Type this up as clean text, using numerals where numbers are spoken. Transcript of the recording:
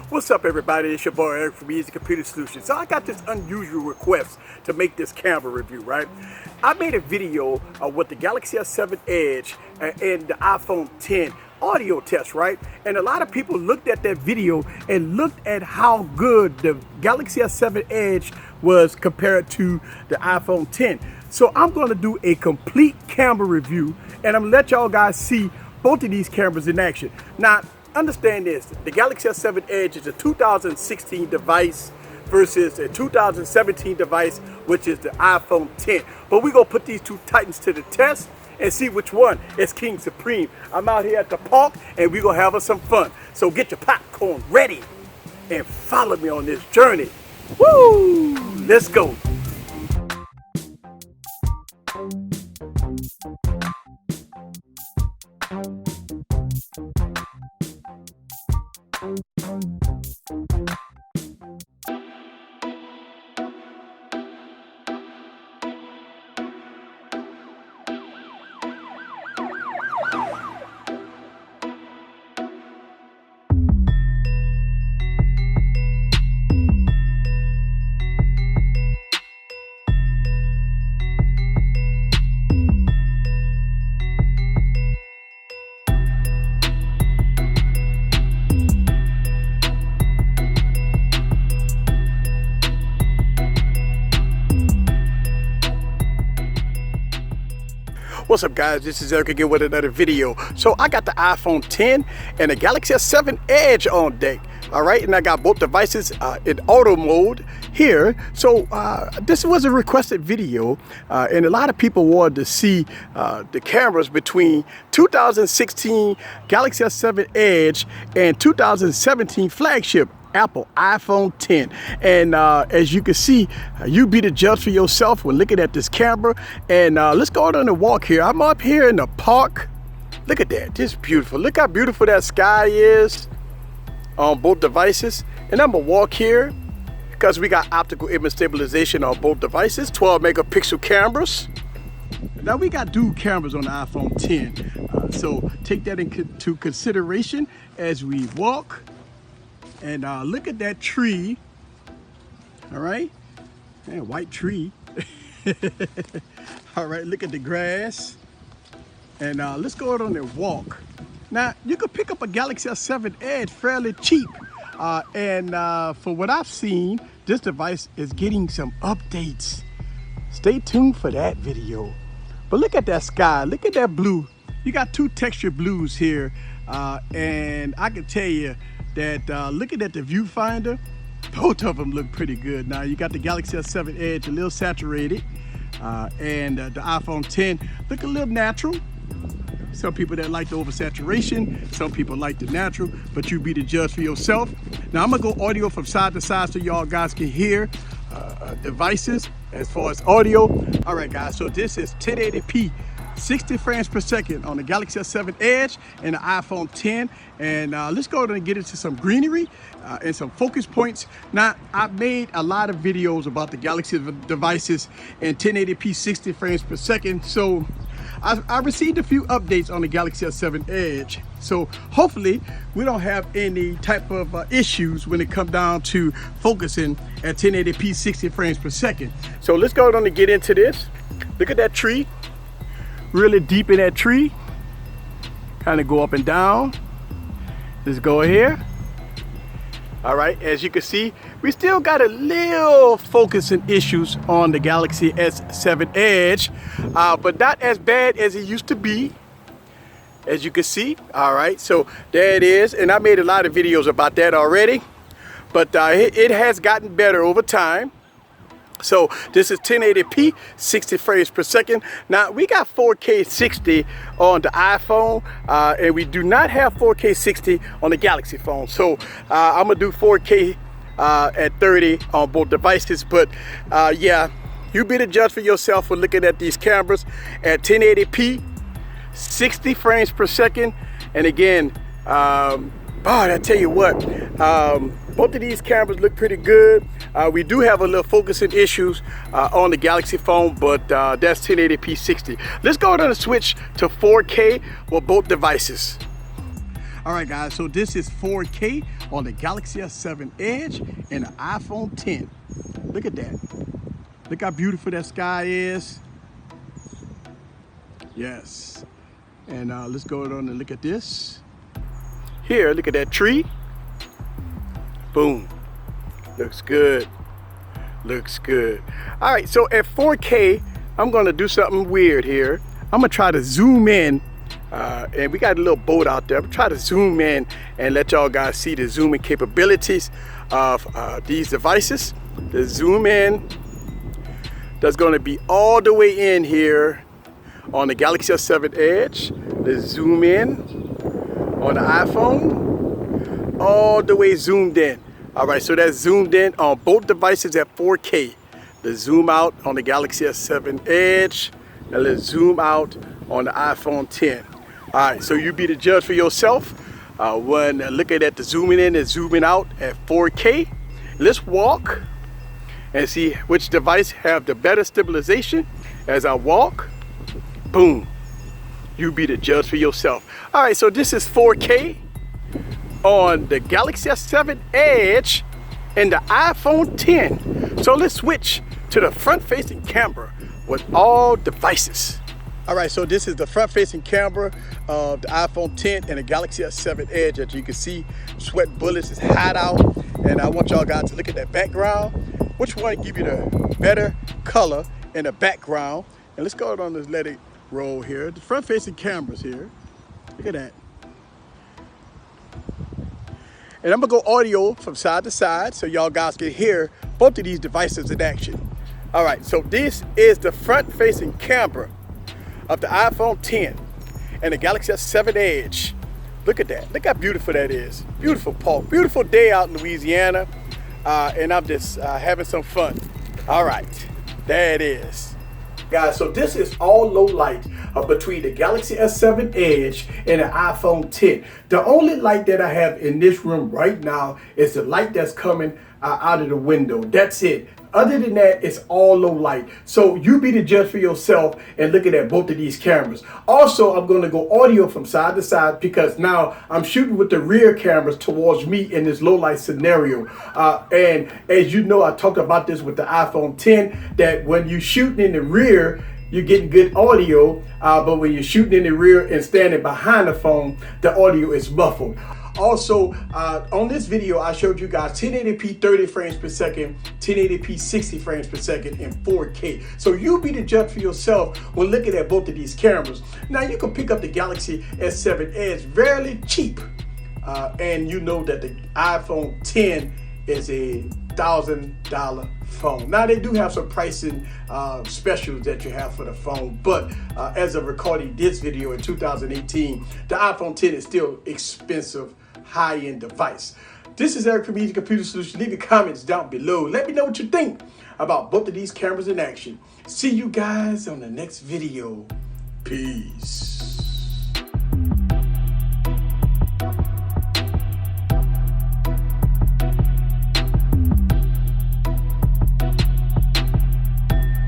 What's up, everybody? It's your boy Eric from Easy Computer Solutions. So I got this unusual request to make this camera review, right? I made a video with the Galaxy S7 Edge and the iPhone 10 audio test, right? And a lot of people looked at that video and looked at how good the Galaxy S7 Edge was compared to the iPhone 10. So I'm going to do a complete camera review, and I'm going to let y'all guys see both of these cameras in action. Now, understand this, the Galaxy S7 Edge is a 2016 device versus a 2017 device, which is the iPhone 10. But we're going to put these two titans to the test and see which one is King Supreme. I'm out here at the park and we're going to have us some fun. So get your popcorn ready and follow me on this journey. Woo! Let's go. What's up, guys? This is Eric again with another video. So I got the iPhone 10 and the Galaxy S7 Edge on deck. All right, and I got both devices in auto mode here. So this was a requested video, and a lot of people wanted to see the cameras between 2016 Galaxy S7 Edge and 2017 flagship Apple iPhone 10. And as you can see, you be the judge for yourself when looking at this camera. And let's go on a walk here. I'm up here in the park. Look at that, just beautiful. Look how beautiful that sky is on both devices. And I'm gonna walk here because we got optical image stabilization on both devices, 12 megapixel cameras. Now we got dual cameras on the iPhone 10. So take that into consideration as we walk. And look at that tree, all right? Yeah, white tree. All right, look at the grass. And let's go out on a walk. Now, you could pick up a Galaxy S7 Edge fairly cheap. And for what I've seen, this device is getting some updates. Stay tuned for that video. But look at that sky, look at that blue. You got two texture blues here. And I can tell you, that looking at the viewfinder, both of them look pretty good. Now you got the Galaxy S7 Edge a little saturated, and the iPhone 10 look a little natural. Some people that like the oversaturation, some people like the natural, but you be the judge for yourself. Now I'm gonna go audio from side to side so y'all guys can hear devices as far as audio. All right, guys, so this is 1080p. 60 frames per second on the Galaxy S7 Edge and the iPhone 10. And let's go ahead and get into some greenery and some focus points. Now, I've made a lot of videos about the Galaxy devices in 1080p 60 frames per second. So I received a few updates on the Galaxy S7 Edge. So hopefully we don't have any type of issues when it comes down to focusing at 1080p 60 frames per second. So let's go ahead and get into this. Look at that tree. Really deep in that tree, kind of go up and down. Let's go here. All right, as you can see, we still got a little focusing issues on the Galaxy S7 Edge, but not as bad as it used to be, as you can see. All right, so there it is, and I made a lot of videos about that already, but it has gotten better over time. So this is 1080p 60 frames per second. Now we got 4K 60 on the iPhone, and we do not have 4K 60 on the Galaxy phone. So I'm gonna do 4K at 30 on both devices. But yeah, you be the judge for yourself when looking at these cameras at 1080p 60 frames per second. And again, I tell you what, both of these cameras look pretty good. We do have a little focusing issues on the Galaxy phone, but that's 1080p 60. Let's go ahead and switch to 4K with both devices. All right, guys, so this is 4K on the Galaxy S7 Edge and the iPhone 10. Look at that. Look how beautiful that sky is. Yes. And let's go on and look at this. Here, look at that tree. Boom. Looks good. Looks good. All right, so at 4K, I'm gonna do something weird here. I'm gonna try to zoom in, and we got a little boat out there. I'm gonna try to zoom in and let y'all guys see the zooming capabilities of these devices. The zoom in, that's gonna be all the way in here on the Galaxy S7 Edge. The zoom in on the iPhone, all the way zoomed in. All right, so that's zoomed in on both devices at 4K. The zoom out on the Galaxy S7 Edge, and let's zoom out on the iPhone 10. All right, so you be the judge for yourself when looking at the zooming in and zooming out at 4K. Let's walk and see which device have the better stabilization as I walk. Boom. You be the judge for yourself. All right, so this is 4K on the Galaxy S7 Edge and the iPhone 10. So let's switch to the front-facing camera with all devices. All right, so this is the front-facing camera of the iPhone 10 and the Galaxy S7 Edge. As you can see, sweat bullets is hot out, and I want y'all guys to look at that background. Which one give you the better color in the background? And let's go on and let it roll here. The front-facing cameras here. Look at that. And I'm gonna go audio from side to side so y'all guys can hear both of these devices in action. All right, so this is the front-facing camera of the iPhone 10 and the Galaxy S7 Edge. Look at that. Look how beautiful that is. Beautiful park. Beautiful day out in Louisiana. And I'm just having some fun. All right, there it is. Guys, so this is all low light between the Galaxy S7 Edge and the iPhone 10. The only light that I have in this room right now is the light that's coming out of the window. That's it. Other than that, it's all low light. So you be the judge for yourself and looking at both of these cameras. Also, I'm going to go audio from side to side because now I'm shooting with the rear cameras towards me in this low light scenario. And as you know, I talked about this with the iPhone 10, that when you're shooting in the rear, you're getting good audio, but when you're shooting in the rear and standing behind the phone, the audio is muffled. Also, on this video, I showed you guys 1080p 30 frames per second, 1080p 60 frames per second, and 4K. So you be the judge for yourself when looking at both of these cameras. Now, you can pick up the Galaxy S7 Edge fairly cheap. And you know that the iPhone 10 is a $1,000 phone. Now, they do have some pricing specials that you have for the phone, but as of recording this video in 2018, the iPhone 10 is still expensive, high-end device. This is Eric from Easy Computer Solutions. Leave your comments down below. Let me know what you think about both of these cameras in action. See you guys on the next video. Peace.